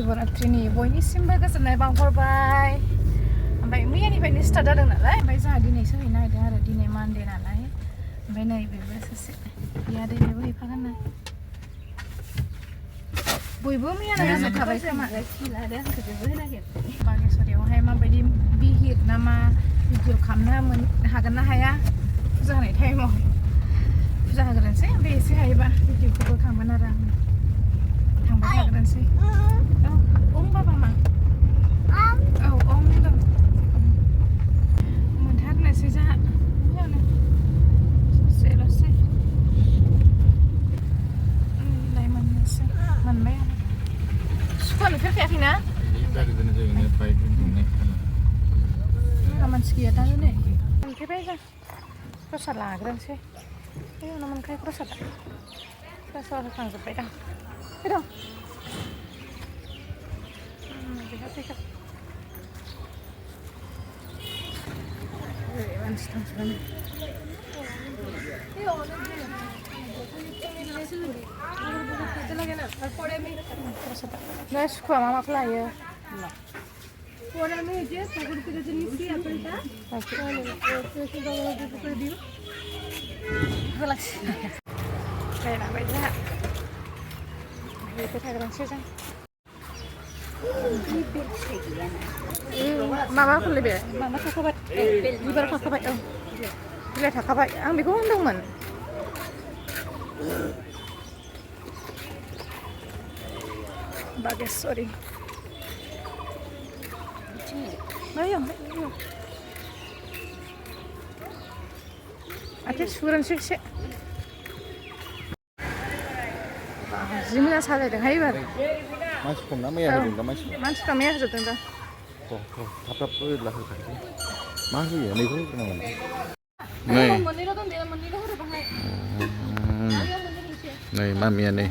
Shivaratrini Boinisimbw गोजोननाय बावहरबाय ओमफ्राय मैयानिफ्रायनो स्टार्ट जादों नालाय ओमफ्राय जोंहा दिनै सोहैनो नागिरदों आरो दिनै मानडे नालाय ओमफ्राय नै बेबो सासे बियादै बेबो हैफागोन ना बयबो मैयानो जाजोबखाबाय खोमा बागेश्वरियावहाय माबायदि बिहिर ना मा भिडिअ खालामनो हागोन ना हाया फुजा होनाय टाइमाव फुजा होग्रोनोसै ओमफ्राय एसे हायोबा भिडिअखौबो खालामगोन आरो आं थांबाय थाग्रोनोसै औ बाबा मा औ होनदों मोनथारनोसै जोंहा ससे लाय मोननोसै मोनबाय आरो सुखुवा नुफेरखायाखैना मानसि गैया दा नै मोनफैबाय जों प्रसाद लाग्रोनोसै बे उनाव मोनखायो प्रसादा प्रसाद होखांजोब्बाय दां फैदों बेहा फैगोन मानसि थांजोबबाय दा सुखुवा मा माखौ लायो लायलांबाय जोंहा बेखौ थाग्रानोसै जों माबाफोरलाय बे माबा थाखाबाय बिबार थाखाबाय औ बिलाइ थाखाबाय आं बेखौ होनदोंमोन बागेश्वरी आथिं सुग्रोनोसै एसे जि मोजां साजायदोंहाय एबार मानसि खम ना मैया होदों दा मानसिफ्रा मैया होजोबदों दा थाब थाब होयोब्ला होखानोसै मा होयो मैगं होग्रोनांगोन नै मामिया नै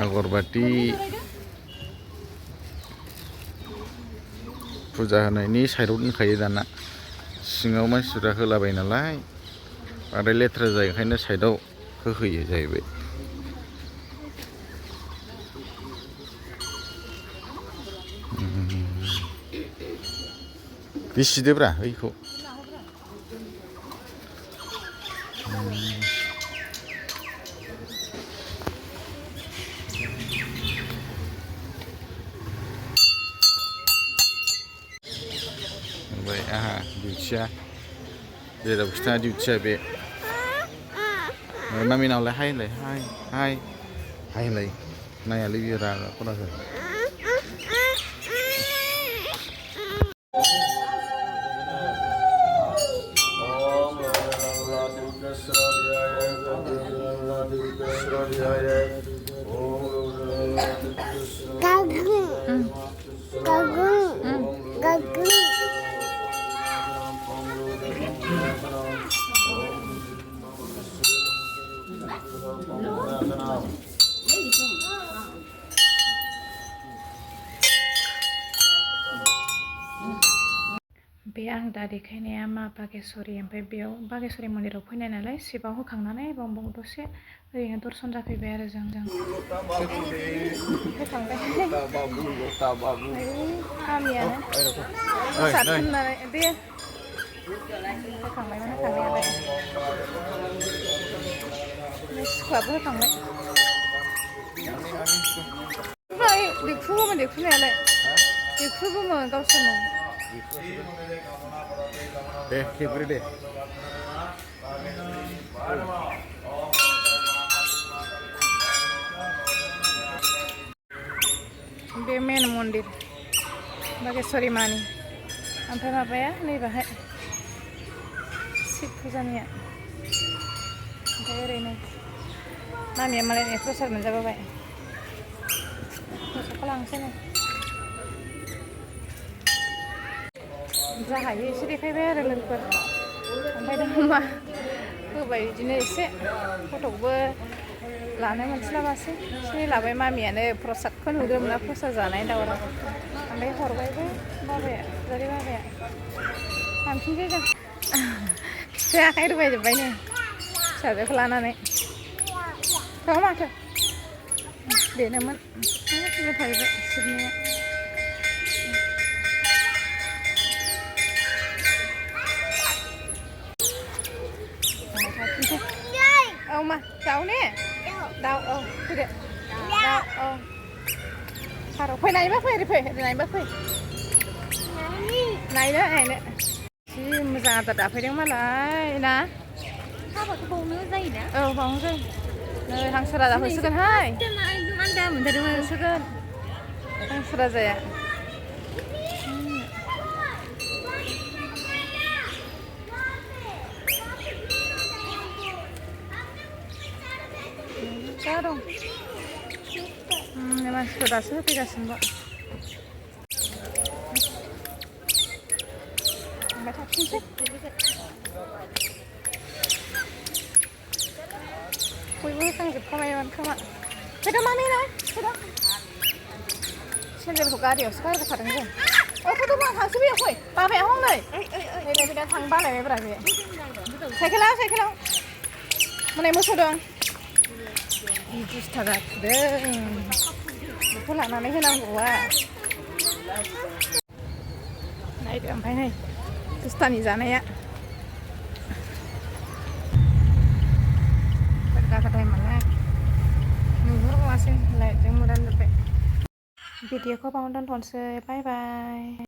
आगरबाती फुजा होनायनि साइडआव दोनखायो दाना सिङाव मानसिफ्रा होलाबाय नालाय बांद्राय लेथ्रा जायो ओंखायनो साइडआव होहोयो जाहैबाय बेसिदोब्रा बैखौ ओमफ्राय आंहा डिउटिया जेराव खिथा डिउटिया बे मामिनावलाय हाय होनलाय हाय होनलाय नायालै बियो रागा खराखै बे आं दा देखायनाया मा बागेश्वरी ओमफ्राय बेयाव बागेश्वरी मन्दिराव फैनाय नालाय शिबआव होखांनानै बाव दसे ओरैनो दर्शन जाफैबाय आरो जों होखांबाय गामियानो प्रसाद होननानै दे होखांबायमोन होखांनायालाय सुखुवाबो होखांबाय ओमफ्राय देख्रुबोमोन देख्रुबनायालाय देख्रुबोमोन गावसोरनो दे खेब्रे दे बे मेन मन्दिर बागेश्वरी मानि ओमफ्राय माबाया नैबाहाय शिब फुजानिया ओमफ्राय ओरैनो मामिया मालाय प्रसाद मोनजाबोबाय प्रसादखौ लांसै नै जा हायो एसे देखायबाय आरो लोगोफोर ओमफ्राय दा मा होबाय बिदिनो एसे फट'खौबो लानो मोनस्लाबासै एसे लाबाय मामियानो प्रसादखौ नुदोंमोन ना प्रसाद जानाय दावराव ओमफ्राय हरबायबो बाबाया फुजारि बाबाया थांफिनसै जों फिथाइ आखाइ रुबायजोब्बायनो फिसाजोखौ लानानै थाङो माथो देनोमोन थाहैबाय सिबनाया औ मा दाउ ने दाउ औ फैदो दाउ औ फारौ फै नायबा फै ओरै फै नायबा फै नायनो जि मोजां आदार दाफैदों मालाय ना हाबाखौ बावनो जायोना औ बावनो जायो नै हांसो राजा होसोगोनहाय आन्दा मोनथारदोंमोन होसोगोन हांसो राजाया जा दं मानसिफोर दासो होफैगासिनो दं थांबाय थाफिनसै बयबो होखांजोबखाबायमोन खोमा फैदो मामि नै फैदो सेन्देलखौ गारियावसो गारबोखादों जों फैदो मा थांसै बेयाव फै बाबाया हनै फैदो थांनो बालायबायब्रा बे साइकेलाव मोनाय मोसौ दं जि दुस्था जाथुदों बेखौ लानानै होनांगौआ नायदो ओमफ्राय नै दुस्तानि जानाया गथाय माने नुहुरबावासै लाइटजों मोदानजोब्बाय भिडिअखौ बावनो दोनथ'नोसै बाय बाय